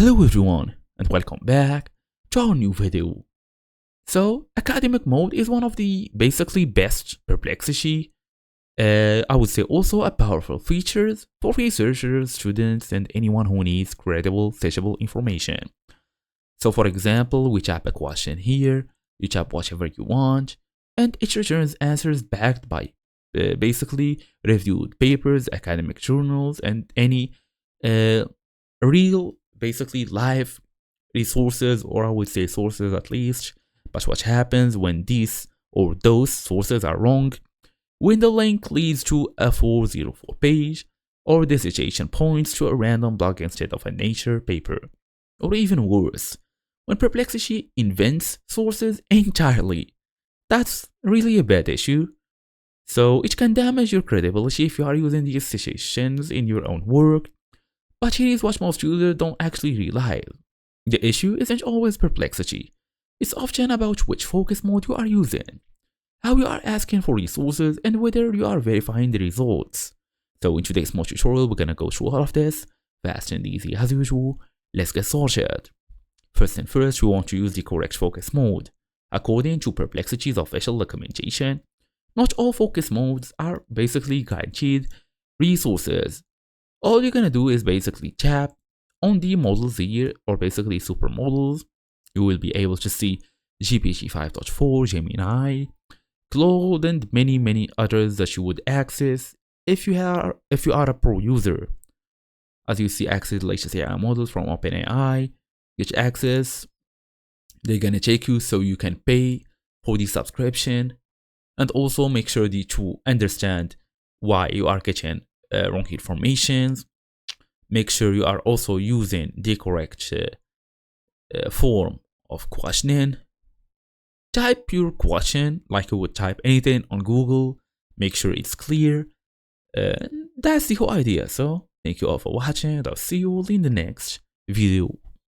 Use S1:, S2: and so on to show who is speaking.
S1: Hello everyone and welcome back to our new video. So academic mode is one of the basically best Perplexity, I would say also a powerful features for researchers, students and anyone who needs credible, searchable information. So for example, we type a question here, you type whatever you want, and it returns answers backed by basically reviewed papers, academic journals, and any real basically live resources, or I would say sources at least. But what happens when these or those sources are wrong? When the link leads to a 404 page, or the citation points to a random blog instead of a Nature paper. Or even worse, when Perplexity invents sources entirely. That's really a bad issue. So it can damage your credibility if you are using these citations in your own work. But here is what most users don't actually realize. The issue isn't always Perplexity. It's often about which focus mode you are using, how you are asking for resources, and whether you are verifying the results. So in today's small tutorial, we're gonna go through all of this, fast and easy as usual. Let's get started. First and first, we want to use the correct focus mode. According to Perplexity's official documentation, not all focus modes are basically guaranteed resources. All you're gonna do is basically tap on the models here, or basically supermodels. You will be able to see GPT 5.4, Gemini, Claude, and many others that you would access if you are a pro user. As you see, access the latest AI models from OpenAI, get access. They're gonna take you so you can pay for the subscription, and also make sure to understand why you are getting wrong informations. Make sure you are also using the correct form of questioning. Type your question like you would type anything on Google. Make sure it's clear. That's the whole idea. So thank you all for watching, and I'll see you all in the next video.